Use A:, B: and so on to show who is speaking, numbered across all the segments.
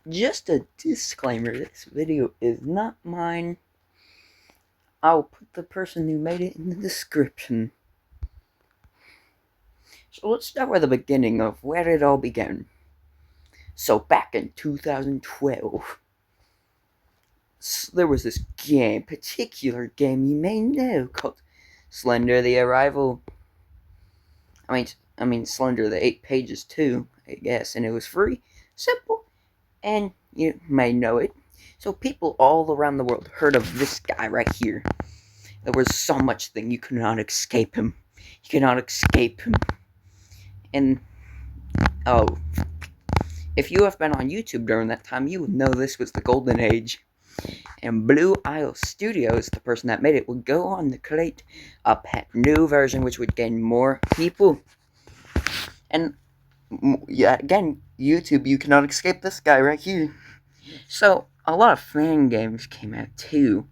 A: Just a disclaimer, this video is not mine. I'll put the person who made it in the description. So let's start with the beginning of where it all began. So back in 2012, there was this particular game you may know, called Slender the Arrival. I mean Slender the 8 Pages too, I guess, and it was free, simple, and you may know it. So people all around the world heard of this guy right here. There was so much thing, you could not escape him. You could not escape him. And, oh, if you have been on YouTube during that time, you would know this was the golden age. And Blue Isle Studios, the person that made it, would go on to create a new version which would gain more people. And, yeah, again, YouTube, you cannot escape this guy right here. So, a lot of fan games came out too.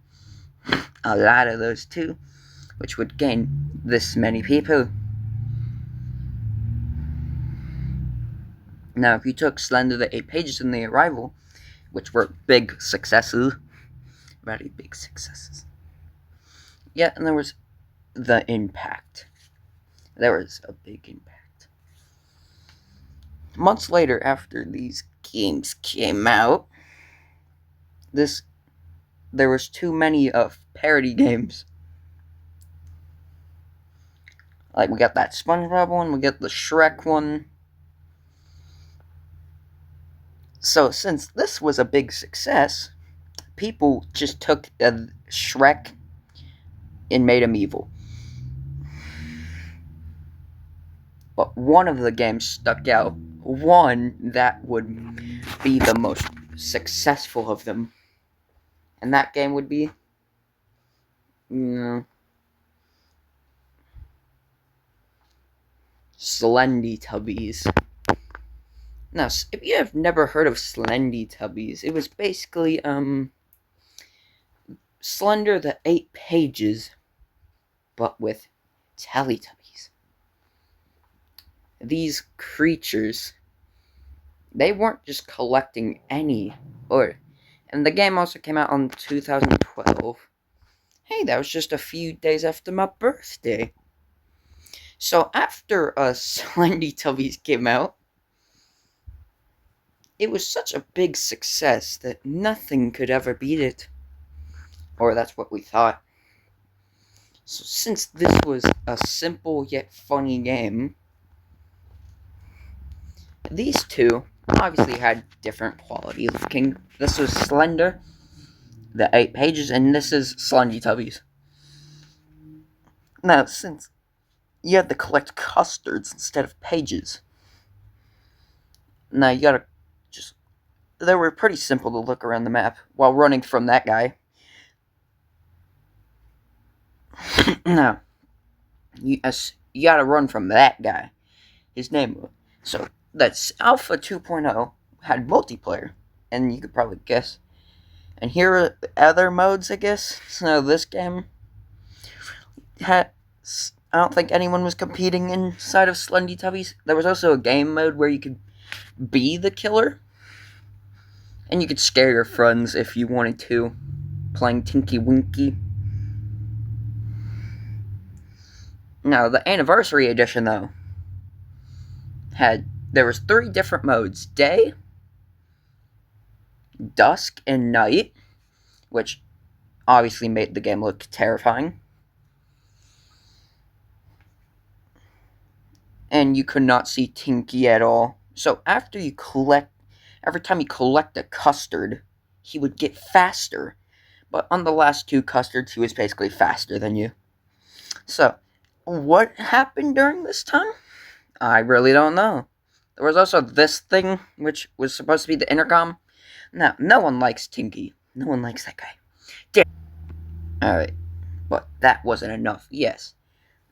A: A lot of those too, which would gain this many people. Now, if you took Slender the 8 Pages and The Arrival, which were big successes, very big successes. Yeah, and there was the impact. There was a big impact. Months later, after these games came out, there was too many of parody games. Like, we got that SpongeBob one, we got the Shrek one. So, since this was a big success, people just took Shrek and made him evil. But one of the games stuck out. One that would be the most successful of them. And that game would be, Slendytubbies. Now, if you have never heard of Slendytubbies, it was basically, Slender the 8 Pages, but with Teletubbies. These creatures, they weren't just collecting any, and the game also came out in 2012. Hey, that was just a few days after my birthday. So after Slendytubbies came out, it was such a big success that nothing could ever beat it. Or that's what we thought. So since this was a simple yet funny game, these two obviously had different quality looking. This was Slender, the 8 Pages, and this is Slendytubbies. Now, since you had to collect custards instead of pages, now you gotta they were pretty simple to look around the map while running from that guy. Now, you gotta run from that guy. His name. So, that's Alpha 2.0 had multiplayer, and you could probably guess. And here are the other modes, I guess. So, this game had. I don't think anyone was competing inside of Slendytubbies. There was also a game mode where you could be the killer, and you could scare your friends if you wanted to, playing Tinky Winky. Now, the Anniversary Edition, though, there was 3 different modes: day, dusk, and night, which obviously made the game look terrifying. And you could not see Tinky at all. So every time you collect a custard, he would get faster. But on the last 2 custards, he was basically faster than you. So, what happened during this time? I really don't know. There was also this thing, which was supposed to be the intercom. Now, no one likes Tinky. No one likes that guy. Alright, but that wasn't enough, yes.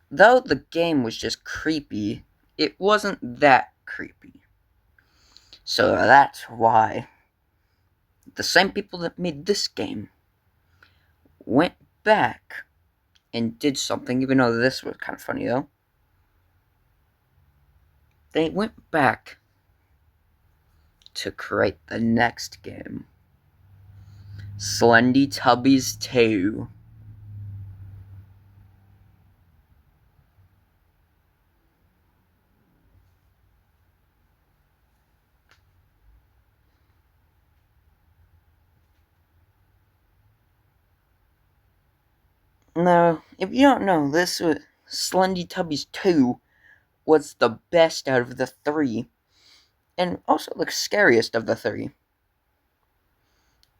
A: Though the game was just creepy, it wasn't that creepy. So that's why the same people that made this game went back and did something, even though this was kind of funny though. They went back to create the next game. Slendytubbies 2. Now, if you don't know, this was Slendytubbies 2 was the best out of the three, and also the scariest of the three.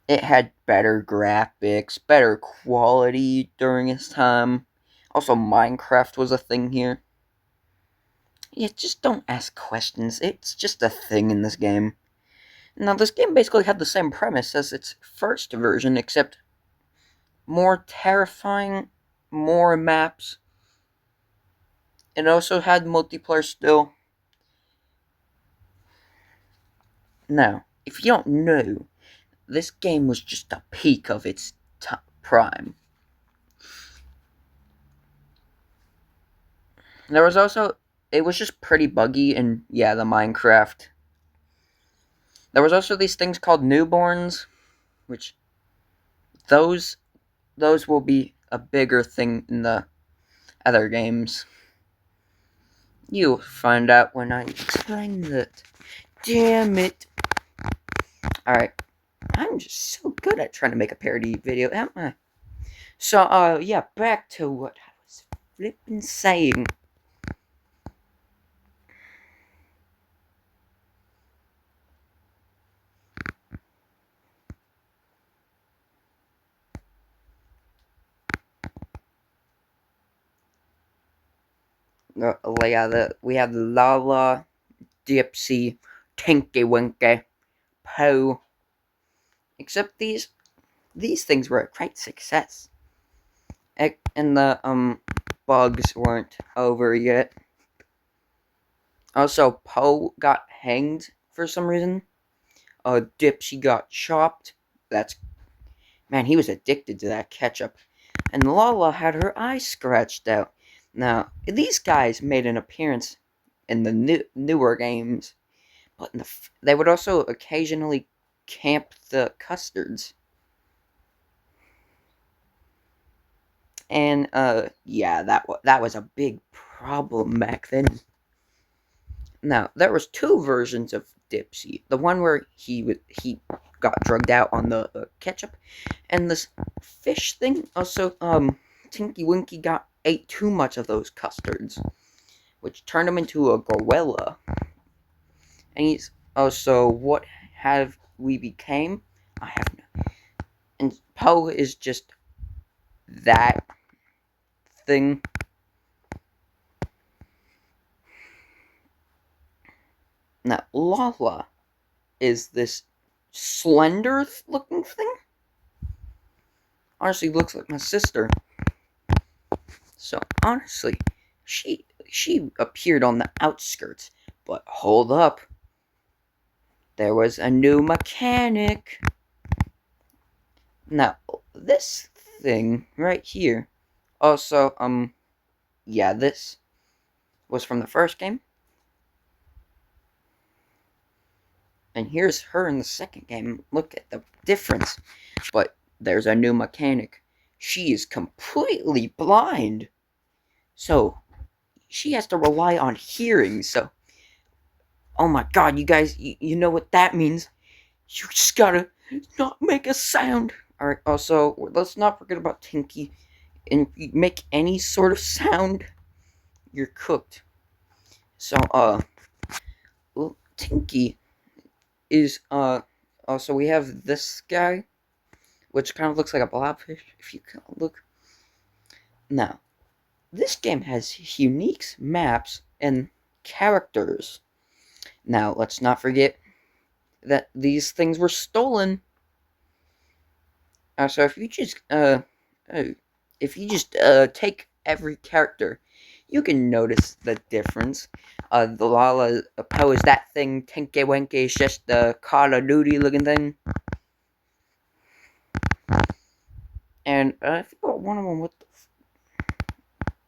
A: It had better graphics, better quality during its time. Also, Minecraft was a thing here. Yeah, just don't ask questions. It's just a thing in this game. Now, this game basically had the same premise as its first version, except more terrifying, more maps. It also had multiplayer still. Now, if you don't know, this game was just the peak of its prime. There was also, it was just pretty buggy, and yeah, the Minecraft. There was also these things called newborns, which those will be a bigger thing in the other games. You'll find out when I explain that. Damn it. Alright. I'm just so good at trying to make a parody video, am I? So, yeah, back to what I was flippin' saying. We have Lala, Dipsy, Tinky Winky, Poe. Except these things were a great success. And the bugs weren't over yet. Also, Poe got hanged for some reason. Dipsy got chopped. Man, he was addicted to that ketchup. And Lala had her eye scratched out. Now, these guys made an appearance in the newer games, but they would also occasionally camp the custards. And yeah, that was a big problem back then. Now, there was two versions of Dipsy. The one where he got drugged out on the ketchup, and this fish thing. Also, Tinky Winky ate too much of those custards, which turned him into a gorilla. And he's also, what have we became? I have no. And Poe is just that thing. Now, Lala is this slender looking thing. Honestly, looks like my sister. So, honestly, she appeared on the outskirts. But hold up. There was a new mechanic. Now, this thing right here. Also, yeah, this was from the first game. And here's her in the second game. Look at the difference. But there's a new mechanic. She is completely blind. So, she has to rely on hearing. So, oh my god, you guys, you know what that means. You just gotta not make a sound. Alright, also, let's not forget about Tinky. And if you make any sort of sound, you're cooked. So, well, Tinky is, also we have this guy, which kind of looks like a blobfish, if you can look. Now, this game has unique maps and characters. Now, let's not forget that these things were stolen. So if you just take every character, you can notice the difference. The Lala Poe is that thing. Tinky Winky is just the Call of Duty looking thing. And I forgot one of them. What the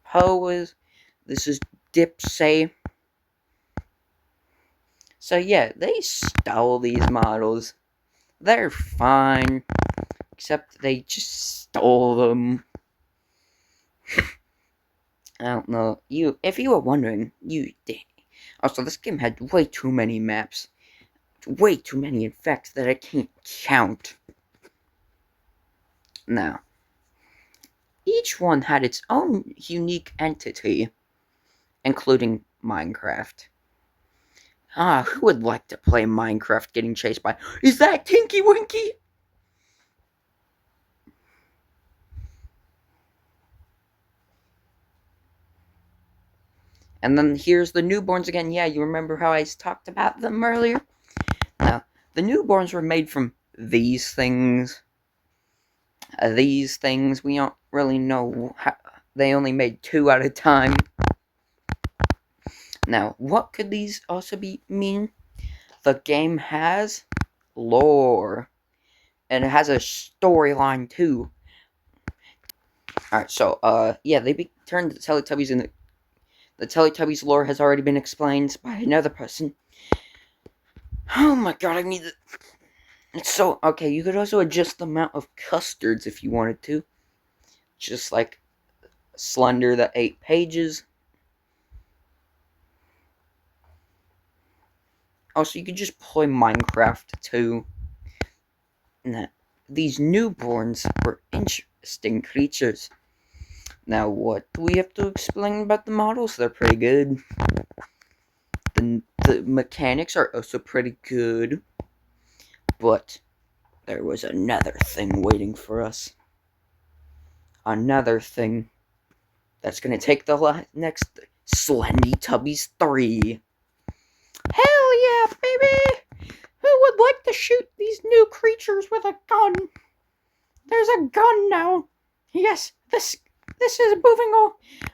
A: Poe is? This is Dipsy. So yeah, they stole these models. They're fine, except they just stole them. I don't know. If you were wondering, you did. Also, this game had way too many maps. Way too many, in fact, that I can't count. Now, each one had its own unique entity, including Minecraft. Who would like to play Minecraft getting chased by... Is that Tinky Winky? And then here's the newborns again. Yeah, you remember how I talked about them earlier? Now, the newborns were made from these things. These things, we don't really know how... They only made 2 at a time. Now, what could these also mean? The game has lore. And it has a storyline, too. Alright, so, yeah, they turned the Teletubbies into... The Teletubbies lore has already been explained by another person. Oh my god, I need it. So, okay, you could also adjust the amount of custards if you wanted to. Just like Slender, the 8 pages. Also, you could just play Minecraft too. Now, these newborns were interesting creatures. Now, what do we have to explain about the models? They're pretty good. The mechanics are also pretty good. But there was another thing waiting for us. Another thing that's going to take the next Slendytubbies 3. Hell yeah, baby! Who would like to shoot these new creatures with a gun? There's a gun now. Yes, this is moving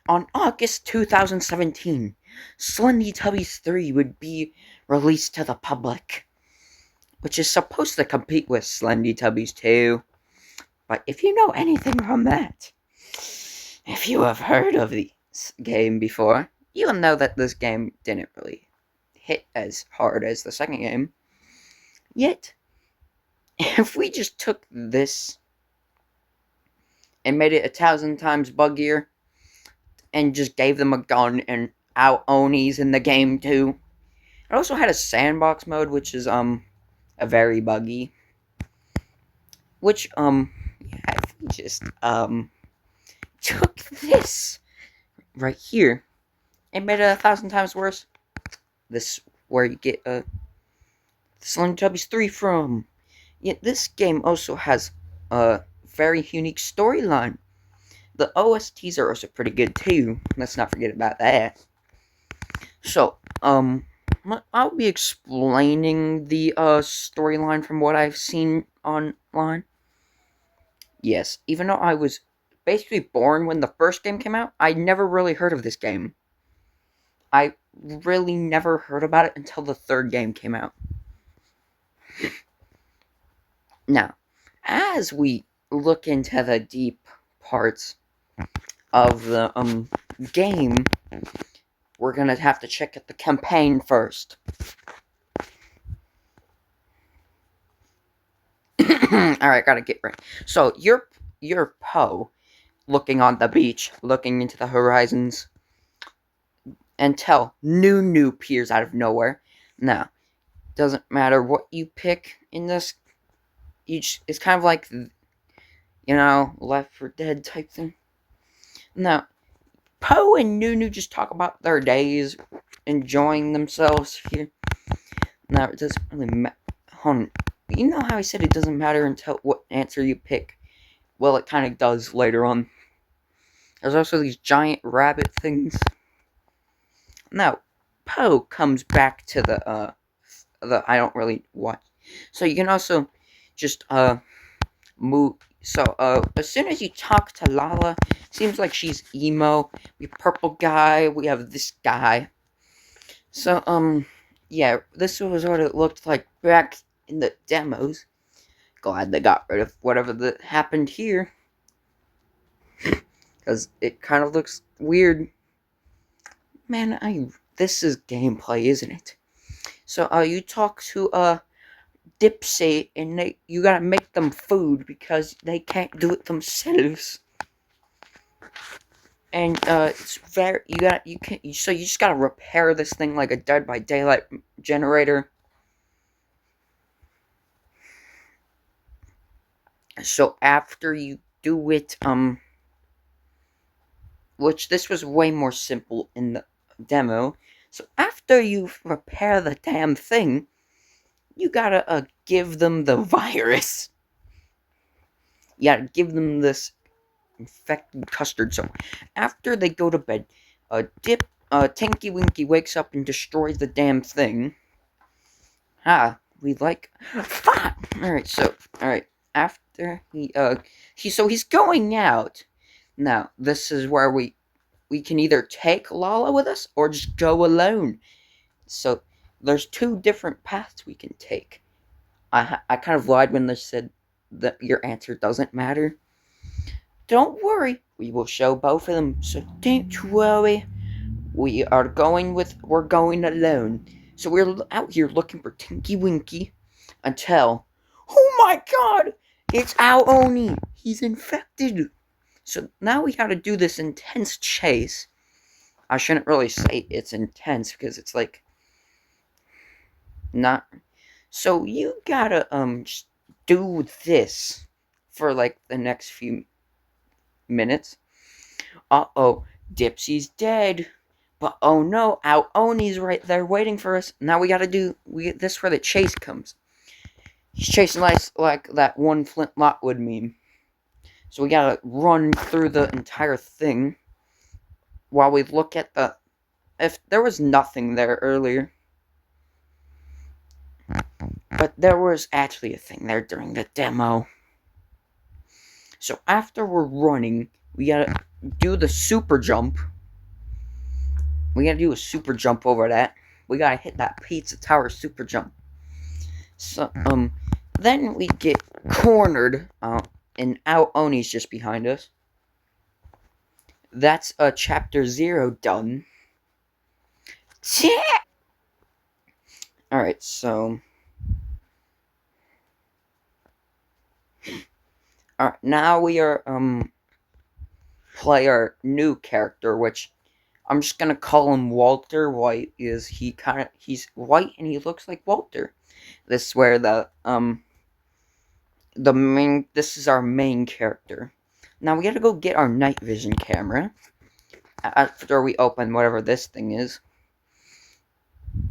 A: on August 2017. Slendytubbies 3 would be released to the public, which is supposed to compete with Slendytubbies 2. But if you know anything from that, if you have heard of this game before, you'll know that this game didn't really hit as hard as the second game. Yet, if we just took this and made it 1,000 times buggier, and just gave them a gun and out Onis in the game too. It also had a sandbox mode, which is a very buggy. Which yeah, if we just took this right here and made it 1,000 times worse. This where you get Slendytubbies 3 from. Yet this game also has a very unique storyline. The OSTs are also pretty good too. Let's not forget about that. So, I'll be explaining the storyline from what I've seen online. Yes, even though I was basically born when the first game came out, I never really heard of this game. I really never heard about it until the third game came out. Now, as we look into the deep parts of the game, we're gonna have to check out the campaign first. Alright, gotta get right. So, you're Poe, looking on the beach, looking into the horizons, until Nunu appears out of nowhere. Now, doesn't matter what you pick in this, it's kind of like, Left 4 Dead type thing. Now, Poe and Nunu just talk about their days, enjoying themselves here. Now, it doesn't really matter. You know how I said it doesn't matter until what answer you pick? Well, it kind of does later on. There's also these giant rabbit things. Now, Poe comes back to the I don't really watch. So you can also just move. So as soon as you talk to Lala, seems like she's emo. We have purple guy. We have this guy. So yeah, this was what it looked like back in the demos. Glad they got rid of whatever that happened here, because it kind of looks weird. Man, this is gameplay, isn't it? So you talk to Dipsy, and you gotta make them food because they can't do it themselves. And it's very so you just gotta repair this thing like a Dead by Daylight generator. So after you do it, which this was way more simple in the demo. So after you repair the damn thing, you gotta give them the virus. You gotta give them this infected custard. So after they go to bed, Tinky Winky wakes up and destroys the damn thing. We like fuck. All right. After he's going out. Now this is where we can either take Lala with us or just go alone. So there's two different paths we can take. I kind of lied when they said that your answer doesn't matter. Don't worry, we will show both of them. So don't worry. We're going alone. So we're out here looking for Tinky Winky until, oh my god, it's our Oni. He's infected. So now we gotta do this intense chase. I shouldn't really say it's intense because it's like not. So you gotta just do this for like the next few minutes. Uh-oh, Dipsy's dead. But oh no, our Oni's right there waiting for us. Now we gotta do this where the chase comes. He's chasing like that one Flint Lockwood meme. So we gotta run through the entire thing while we look at the. If there was nothing there earlier, but there was actually a thing there during the demo. So after we're running, we gotta do the super jump. We gotta do a super jump over that. We gotta hit that pizza tower super jump. So then we get cornered, and our Oni's just behind us. That's chapter 0 done. Alright, so alright, now we are play our new character, which I'm just gonna call him Walter White. He's white and he looks like Walter. This is where this is our main character. Now we gotta go get our night vision camera after we open whatever this thing is.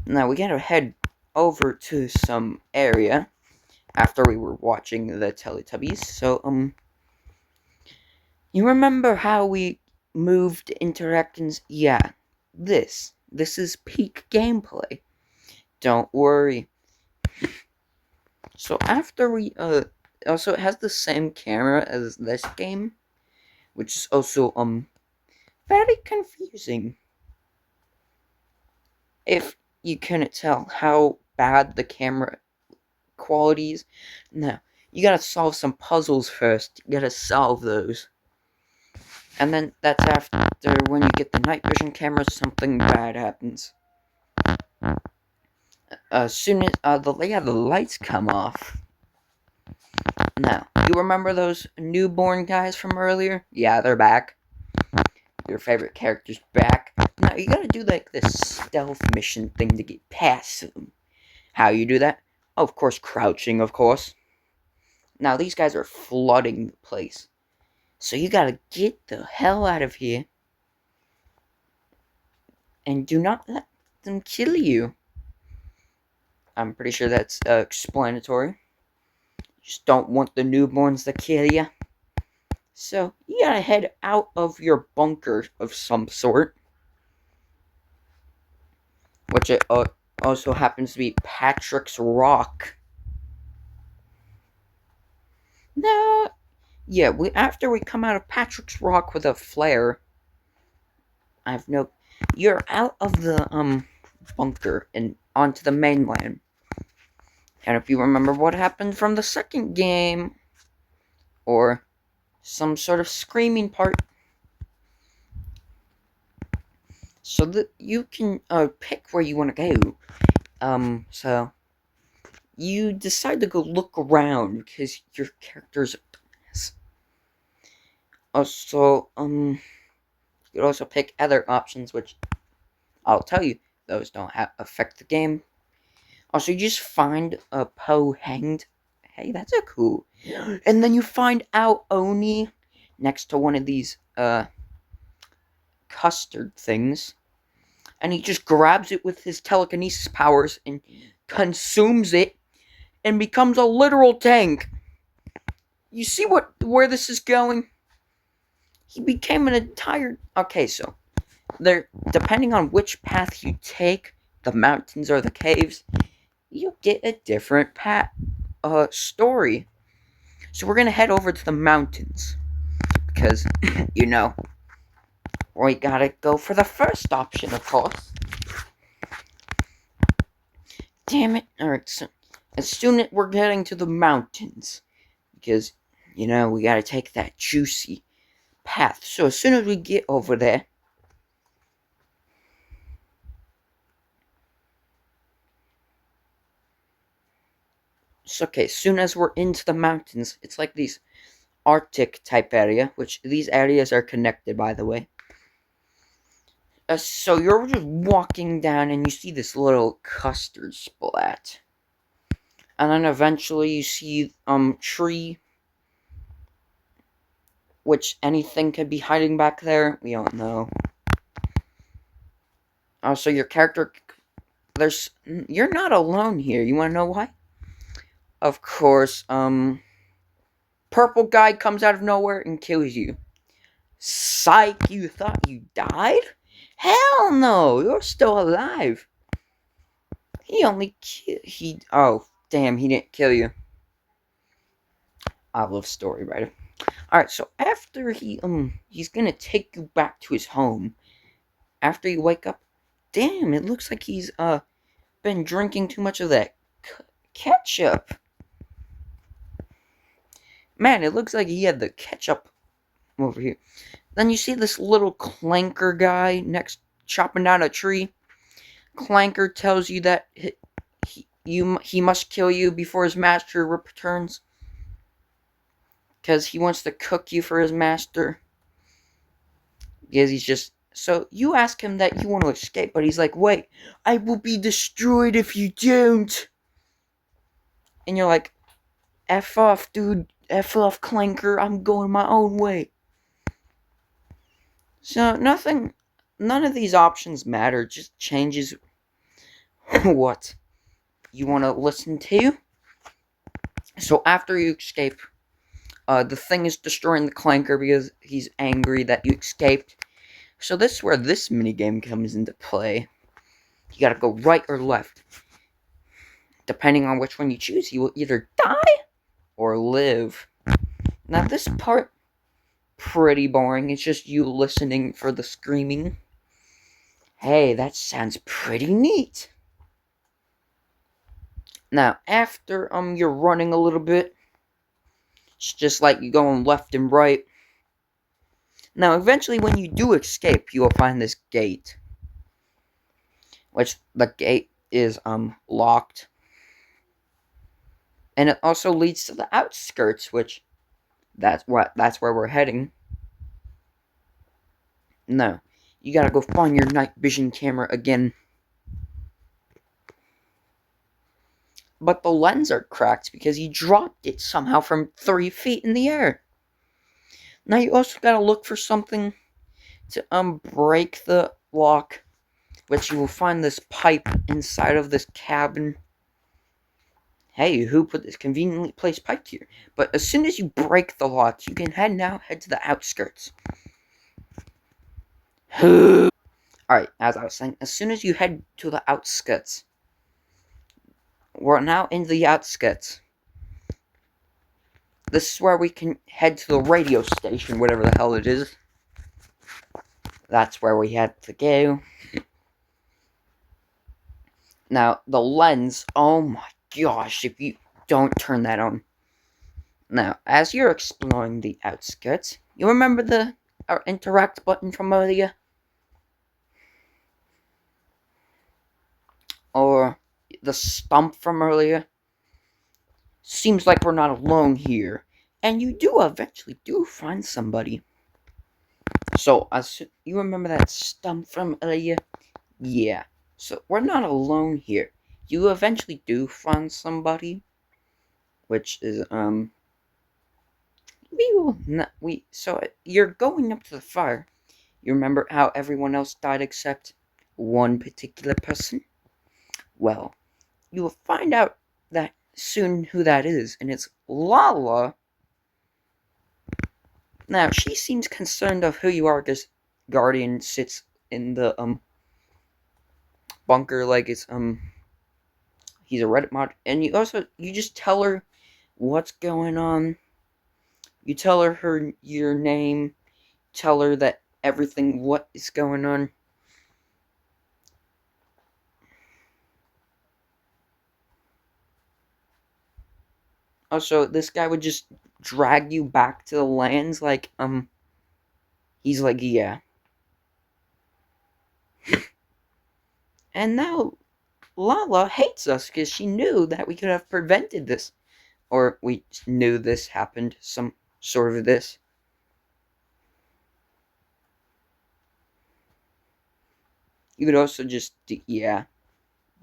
A: Now we gotta head over to some area after we were watching the Teletubbies. So you remember how we moved interactions? Yeah, this is peak gameplay. Don't worry. So after we also it has the same camera as this game, which is also very confusing. If you couldn't tell how bad the camera quality is. Now, you gotta solve some puzzles first. You gotta solve those. And then that's after when you get the night vision camera, something bad happens. As soon as the lights come off. Now, you remember those newborn guys from earlier? Yeah, they're back. Your favorite character's back. Now, you gotta do like this stealth mission thing to get past them. How you do that? Oh, of course, crouching, of course. Now, these guys are flooding the place. So you gotta get the hell out of here. And do not let them kill you. I'm pretty sure that's explanatory. Just don't want the newborns to kill you. So, you gotta head out of your bunker of some sort. Which it also happens to be Patrick's Rock. No, yeah, after we come out of Patrick's Rock with a flare, you're out of the bunker and onto the mainland. And if you remember what happened from the second game, or some sort of screaming part, so that you can pick where you want to go. So you decide to go look around because your character's a dumbass. Also, you could also pick other options, which I'll tell you, those don't affect the game. Also, you just find a Poe hanged. Hey, that's a cool. And then you find out Oni next to one of these custard things, and he just grabs it with his telekinesis powers and consumes it and becomes a literal tank. You see where this is going? He became an entire. Okay, so there, depending on which path you take, the mountains or the caves, you get a different story. So we're gonna head over to the mountains because you know we gotta go for the first option, of course. Damn it! Alright, so as soon as we're getting to the mountains, because you know we gotta take that juicy path. So as soon as we get over there, so okay, as soon as we're into the mountains, it's like these Arctic type area, which these areas are connected, by the way. So you're just walking down and you see this little custard splat. And then eventually you see tree, which anything could be hiding back there. We don't know. Also, your character, you're not alone here. You want to know why? Of course, purple guy comes out of nowhere and kills you. Psych, you thought you died? Hell no, you're still alive. Oh, damn, he didn't kill you. I love story writer. Alright, so after he's gonna take you back to his home. After you wake up, damn, it looks like he's, been drinking too much of that ketchup. Man, it looks like he had the ketchup over here. Then you see this little clanker guy chopping down a tree. Clanker tells you that he must kill you before his master returns. Because he wants to cook you for his master. Because he's just... So you ask him that you want to escape, but he's like, wait, I will be destroyed if you don't. And you're like, F off, dude. F off, Clanker. I'm going my own way. So none of these options matter. Just changes what you want to listen to. So after you escape, the thing is destroying the Clanker because he's angry that you escaped. So this is where this minigame comes into play. You gotta go right or left. Depending on which one you choose, you will either die or live. Now this part, pretty boring. It's just you listening for the screaming. Hey, that sounds pretty neat. Now, after you're running a little bit, it's just like you going left and right. Now, eventually, when you do escape, you will find this gate, which the gate is locked, and it also leads to the outskirts, which that's where we're heading. No, you gotta go find your night vision camera again. But the lens are cracked because you dropped it somehow from 3 feet in the air. Now you also gotta look for something to break the lock, which you will find this pipe inside of this cabin. Hey, who put this conveniently placed pipe here? But as soon as you break the lock, you can head to the outskirts. Alright, as I was saying, as soon as you head to the outskirts, we're now in the outskirts. This is where we can head to the radio station, whatever the hell it is. That's where we had to go. Now, the lens, oh my gosh, if you don't turn that on. Now, as you're exploring the outskirts, you remember our interact button from earlier? Or the stump from earlier. Seems like we're not alone here. And you do eventually find somebody. So, you remember that stump from earlier? Yeah. So, we're not alone here. You eventually do find somebody. Which is, we will not, so you're going up to the fire. You remember how everyone else died except one particular person? Well, you will find out that soon who that is, and it's Lala. Now, she seems concerned of who you are because Guardian sits in the, bunker like it's, he's a Reddit mod, and you just tell her what's going on. You tell her your name, tell her that everything, what is going on. Also, this guy would just drag you back to the lands like, he's like, yeah. And now Lala hates us because she knew that we could have prevented this. Or we knew this happened, some sort of this. You could also just, yeah.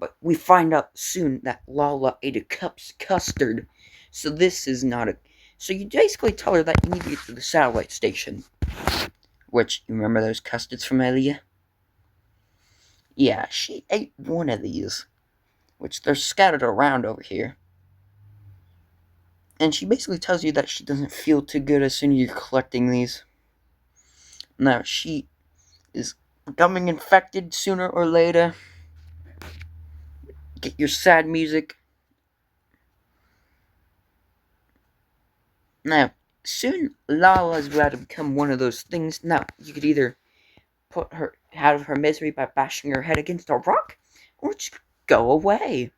A: But we find out soon that Lala ate a custard. So this is not a... So you basically tell her that you need to get to the satellite station. Which, you remember those custards from earlier? Yeah, she ate one of these. Which they're scattered around over here. And she basically tells you that she doesn't feel too good as soon as you're collecting these. Now, she is becoming infected sooner or later. Get your sad music. Now, soon Lala's about to become one of those things. Now, you could either put her out of her misery by bashing her head against a rock, or just go away.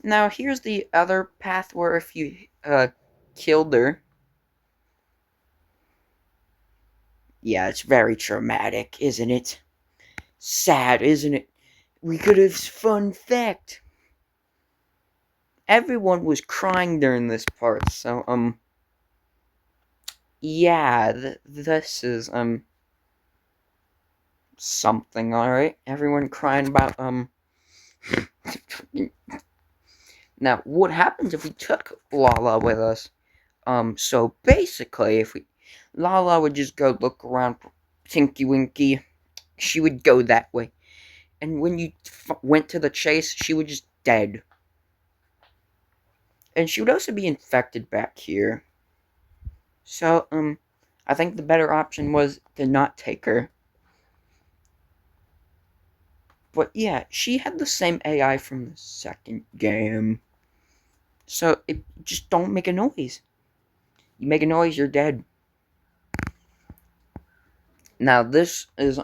A: Now, here's the other path where if you killed her, yeah, it's very traumatic, isn't it? Sad, isn't it? We could have, fun fact, everyone was crying during this part, so, yeah, this is, something, alright? Everyone crying about, now, what happens if we took Lala with us? So basically, if Lala would just go look around for Tinky Winky, she would go that way. And when you went to the chase, she would just dead. And she would also be infected back here. So, I think the better option was to not take her. But yeah, she had the same AI from the second game. So, just don't make a noise. You make a noise, you're dead. Now, this is,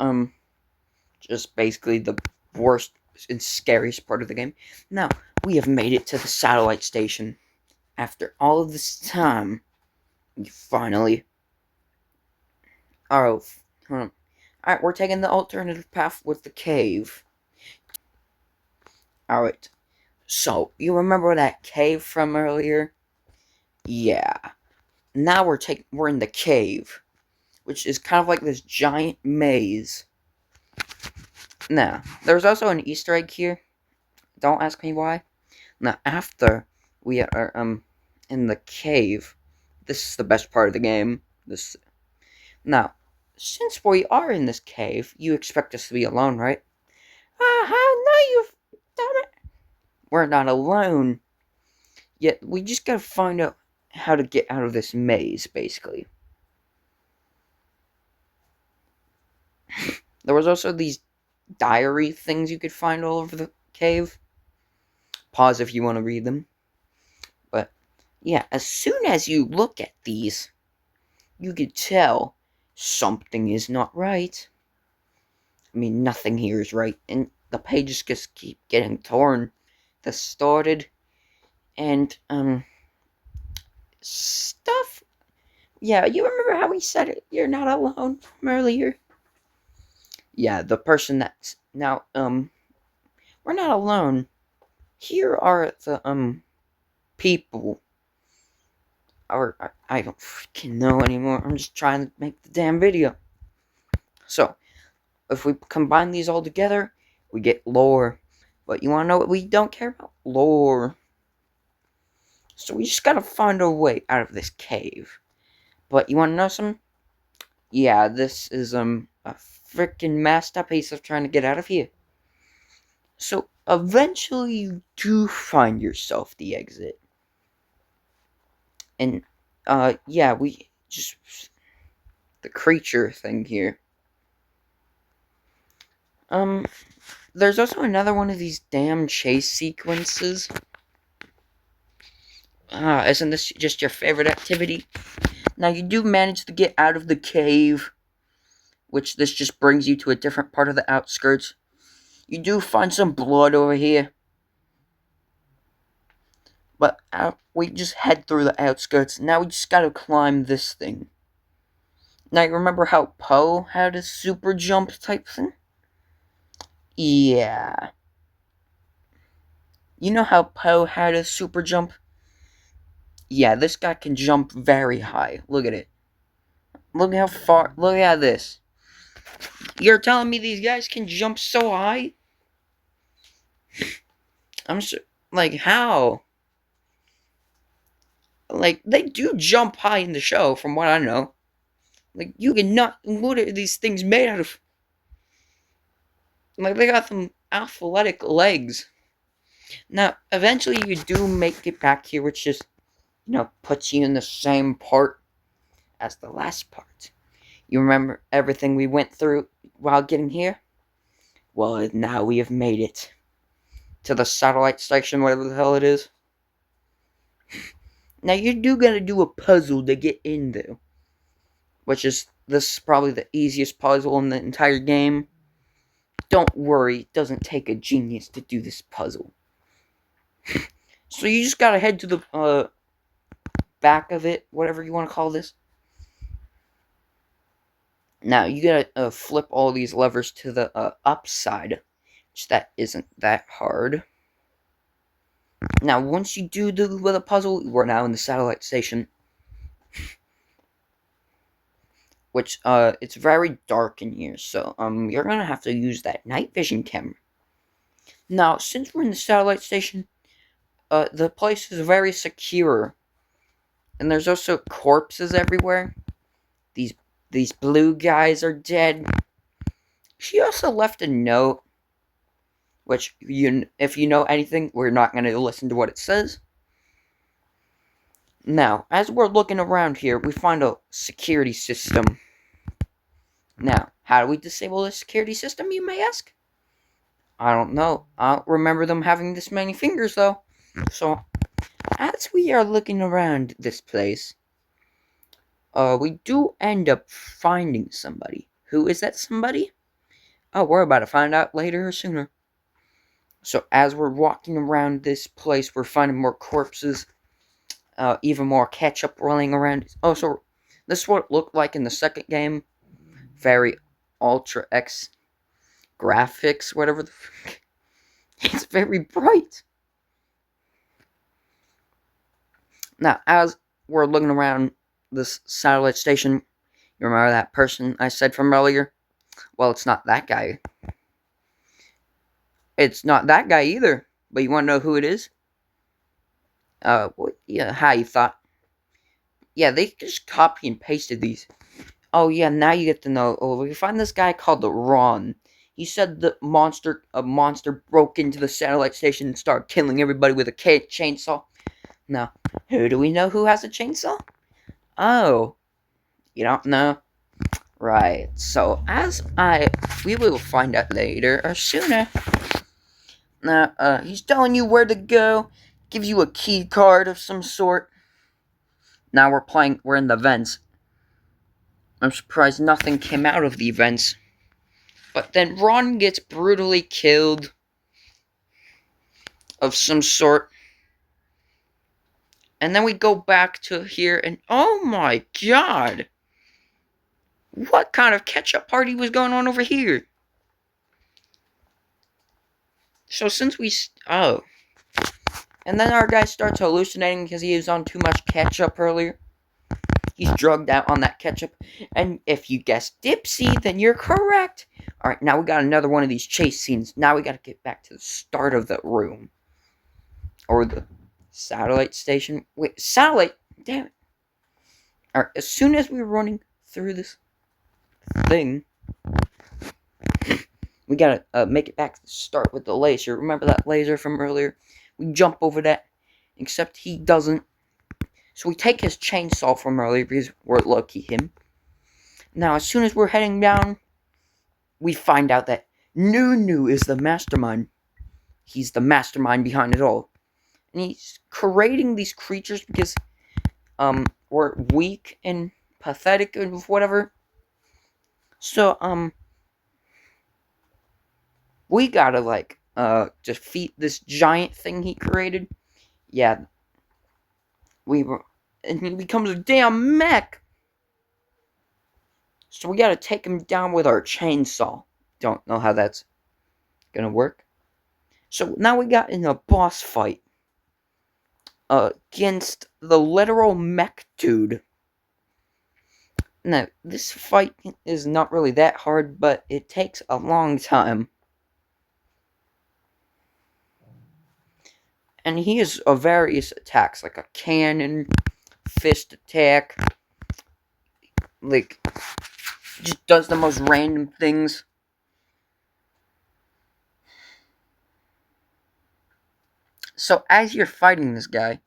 A: just basically the worst and scariest part of the game. Now, we have made it to the satellite station. After all of this time, we finally... Alright, we're taking the alternative path with the cave. Alright, so, you remember that cave from earlier? Yeah. Now we're in the cave, which is kind of like this giant maze. Now, there's also an Easter egg here. Don't ask me why. Now, after we are, in the cave, this is the best part of the game. Now, since we are in this cave, you expect us to be alone, right? No, you've done it. We're not alone. Yet, we just gotta find out how to get out of this maze, basically. There was also these diary things you could find all over the cave. Pause if you want to read them. But, yeah, as soon as you look at these, you could tell something is not right. I mean, nothing here is right, and the pages just keep getting torn, distorted, and, stuff. Yeah, you remember how we said it? You're not alone from earlier? Yeah, the person that's now, we're not alone. Here are the, people. Or, I don't freaking know anymore. I'm just trying to make the damn video. So, if we combine these all together, we get lore. But you wanna know what we don't care about? Lore. So we just gotta find a way out of this cave. But you wanna know something? Yeah, this is, a freaking masterpiece of trying to get out of here. So, eventually you do find yourself the exit. And, yeah, we just... the creature thing here. There's also another one of these damn chase sequences. Isn't this just your favorite activity? Now, you do manage to get out of the cave, which this just brings you to a different part of the outskirts. You do find some blood over here. But we just head through the outskirts. Now we just gotta climb this thing. Now, you remember how Poe had a super jump type thing? Yeah. You know how Poe had a super jump? Yeah, this guy can jump very high. Look at it. Look how far. Look at this. You're telling me these guys can jump so high? I'm so, like, how? Like, they do jump high in the show, from what I know. Like, you cannot. What are these things made out of? Like, they got some athletic legs. Now, eventually, you do make it back here, which just, puts you in the same part as the last part. You remember everything we went through while getting here? Well, now we have made it to the satellite station, whatever the hell it is. Now, you do gotta do a puzzle to get in there, which is, this is probably the easiest puzzle in the entire game. Don't worry, it doesn't take a genius to do this puzzle. So you just gotta head to the, back of it, whatever you want to call this. Now, you gotta, flip all these levers to the, upside, which that isn't that hard. Now, once you do the puzzle, we're now in the satellite station. Which, it's very dark in here, so, you're gonna have to use that night vision camera. Now, since we're in the satellite station, the place is very secure. And there's also corpses everywhere. These blue guys are dead. She also left a note, which, if you know anything, we're not gonna listen to what it says. Now, as we're looking around here, we find a security system. Now, how do we disable the security system, you may ask? I don't know. I don't remember them having this many fingers, though. So, as we are looking around this place, we do end up finding somebody. Who is that somebody? Oh, we're about to find out later or sooner. So, as we're walking around this place, we're finding more corpses. Even more ketchup rolling around. Oh, so this is what it looked like in the second game. Very Ultra X graphics, whatever the fuck. It's very bright. Now, as we're looking around this satellite station, you remember that person I said from earlier? Well, it's not that guy. It's not that guy either. But you want to know who it is? Yeah, how you thought? Yeah, they just copy and pasted these. Oh, yeah, now you get to know. Oh, we find this guy called Ron. He said a monster broke into the satellite station and started killing everybody with a chainsaw. Now, who do we know who has a chainsaw? Oh, you don't know? Right, so we will find out later or sooner. Now, he's telling you where to go, gives you a key card of some sort. Now we're in the vents. I'm surprised nothing came out of the vents. But then Ron gets brutally killed of some sort. And then we go back to here and oh my god! What kind of ketchup party was going on over here? So since and then our guy starts hallucinating because he was on too much ketchup earlier. He's drugged out on that ketchup. And if you guessed Dipsy, then you're correct. Alright, now we got another one of these chase scenes. Now we gotta get back to the start of the room. Or the satellite station. Wait, satellite? Damn it. Alright, as soon as we were running through this thing, we gotta make it back to the start with the laser. Remember that laser from earlier? We jump over that. Except he doesn't. So we take his chainsaw from earlier because we're lucky him. Now, as soon as we're heading down, we find out that Nunu is the mastermind. He's the mastermind behind it all. And he's creating these creatures because, we're weak and pathetic and whatever. So, we gotta, defeat this giant thing he created. Yeah. And he becomes a damn mech. So we gotta take him down with our chainsaw. Don't know how that's gonna work. So now we got in a boss fight against the literal mech dude. Now, this fight is not really that hard, but it takes a long time. And he has various attacks, like a cannon, fist attack, just does the most random things. So as you're fighting this guy,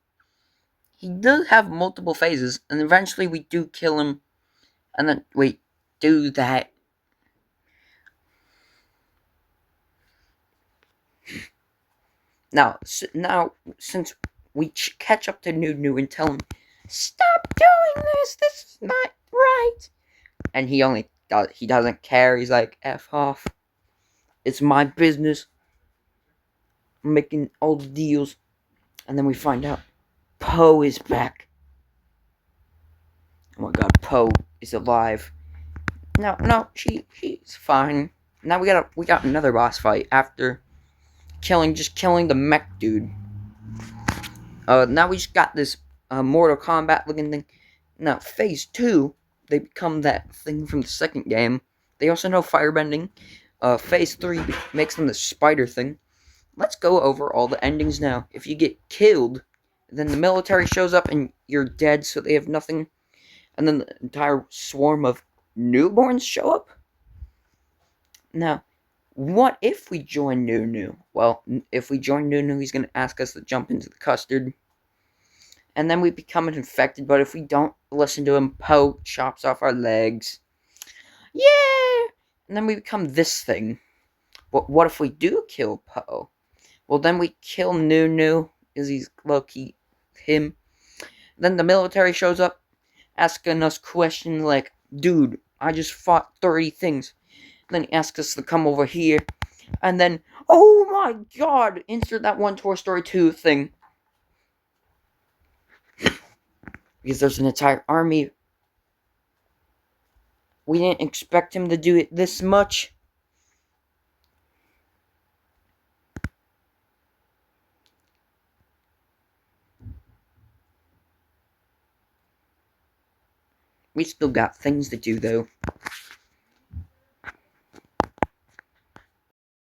A: he does have multiple phases, and eventually we do kill him, and then we do that. Now, since we catch up to Nunu and tell him, "Stop doing this. This is not right," and he doesn't care. He's like, "F off. It's my business. I'm making all the deals," and then we find out Poe is back. Oh my God, Poe is alive. No, she's fine. Now we got another boss fight after killing the mech dude. Now we just got this Mortal Kombat looking thing. Now, phase 2, they become that thing from the second game. They also know firebending. Phase 3 makes them the spider thing. Let's go over all the endings now. If you get killed, then the military shows up and you're dead, so they have nothing. And then the entire swarm of newborns show up. Now, what if we join Nunu? Well, if we join Nunu, he's going to ask us to jump into the custard. And then we become infected, but if we don't listen to him, Poe chops off our legs. Yeah! And then we become this thing. But what if we do kill Poe? Well, then we kill Nunu, because he's low-key him. Then the military shows up, asking us questions like, "Dude, I just fought 30 things." Then he asks us to come over here. And then, oh my God, insert that one Toy Story 2 thing. Because there's an entire army. We didn't expect him to do it this much. We still got things to do, though.